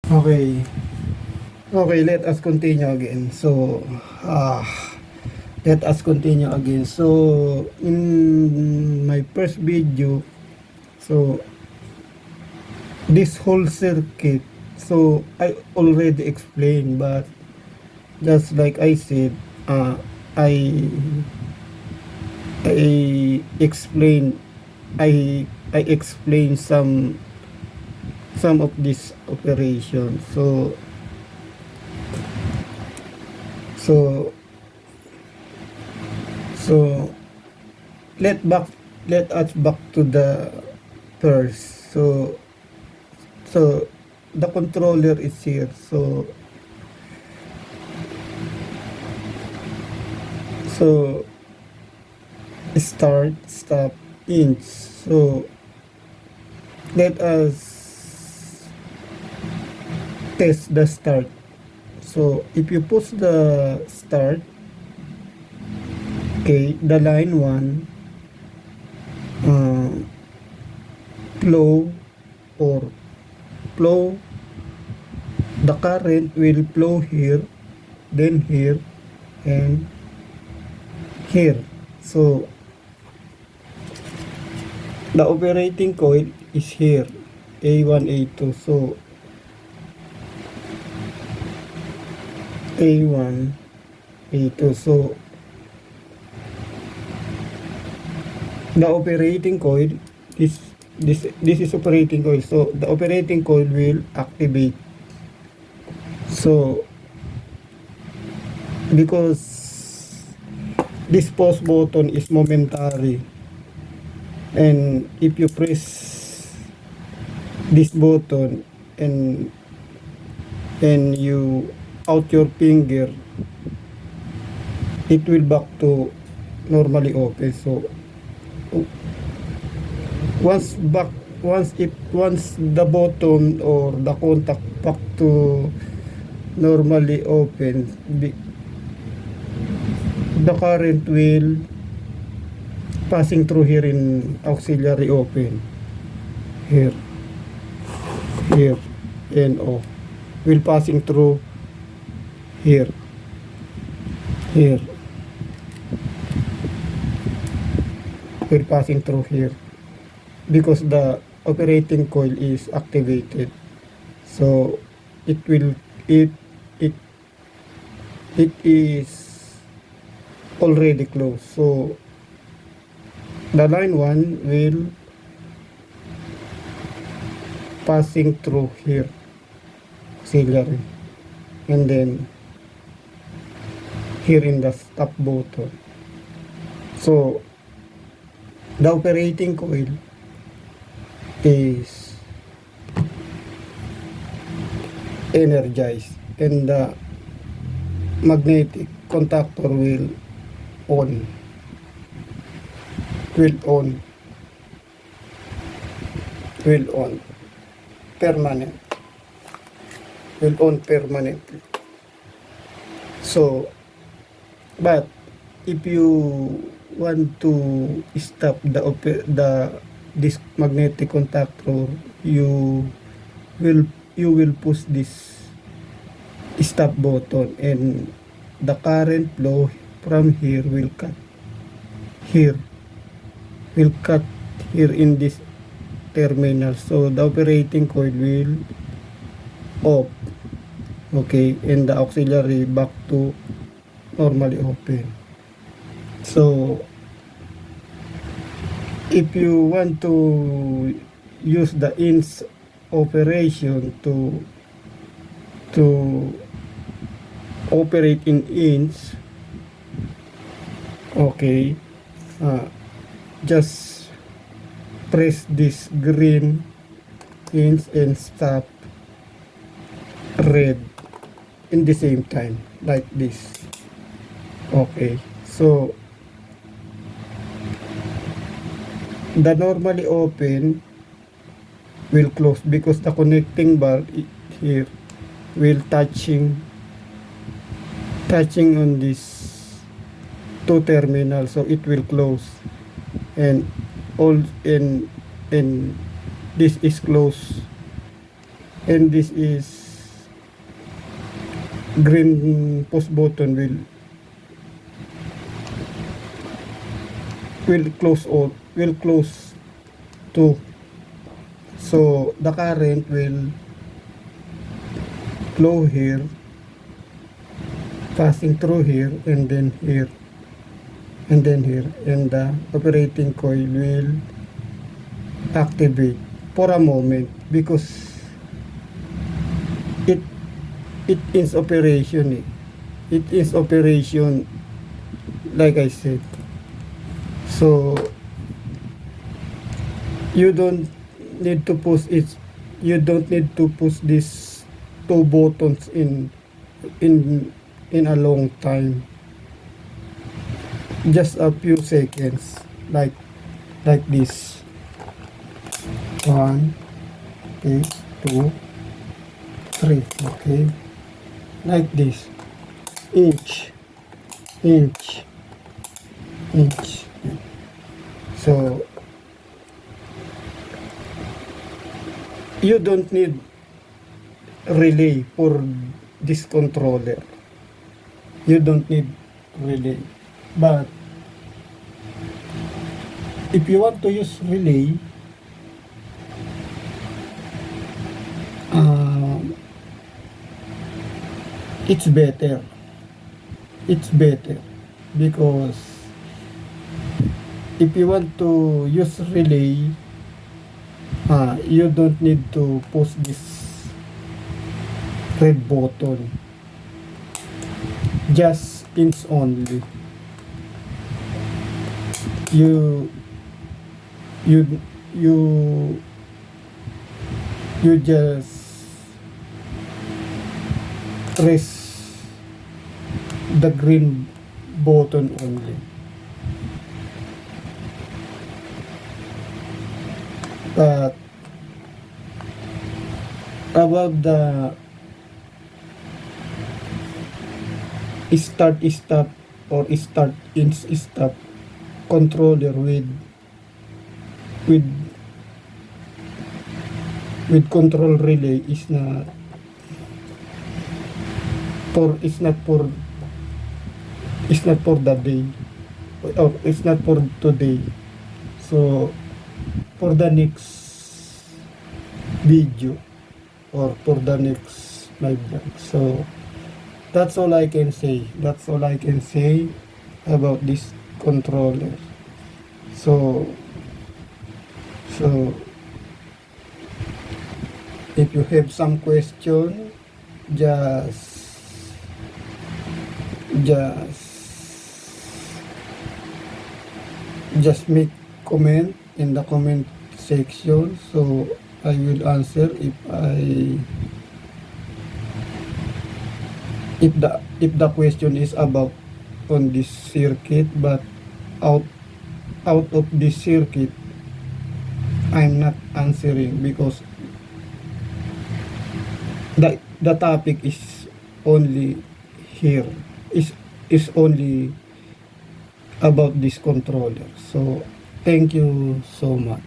Okay. Okay, let us continue again. So, let us continue again. So, in my first video, so this whole circuit, so I already explained, but just like I said, I I explained I explained some of this operation. So so let us back to the first. So the controller is here. So start, stop, inch. So let us test the start. So if you push the start, okay, the line 1 flow or flow, the current will flow here, then here, and here. So the operating coil is here, A1, A2. So A1, A2. So the operating coil is this is operating coil. So the operating coil will activate. So because this pause button is momentary, and if you press this button and you out your finger, it will back to normally open. So once the button or the contact back to normally open, the current will passing through here in auxiliary open, here and off, will passing through here will passing through here because the operating coil is activated. So it is already closed. So the line 1 will passing through here, auxiliary, and then here in the stop button. So the operating coil is energized and the magnetic contactor will on permanent, will on permanently. So but if you want to stop this magnetic contactor, you will push this stop button, and the current flow from here will cut here in this terminal. So the operating coil will off, okay, and the auxiliary back to normally open. So if you want to use the inch operation to operate in inch, okay, just press this green inch and stop red in the same time, like this. Okay, so the normally open will close because the connecting bar here will touching on this two terminals, so it will close, and all and this is closed, and this is green pause button will close to, so the current will flow here, passing through here, and then here, and then here, and the operating coil will activate for a moment because it is operation. It is operation, like I said. So you don't need to push it. You don't need to push these two buttons in a long time. Just a few seconds, like this. 1, okay, 2, 3, okay, like this. Inch. So you don't need relay for this controller. You don't need relay. But if you want to use relay, it's better. It's better because if you want to use relay, you don't need to push this red button, just inch only. You just press the green button only. But about the start stop or start inch stop controller with control relay is not for the day, or it's not for today. So for the next video or for the next live vlog. So that's all I can say. That's all I can say about this controller. So if you have some question, just make comment in the comment section, so I will answer if the question is about on this circuit. But out of this circuit, I'm not answering because the topic is only here, is only about this controller. So thank you so much.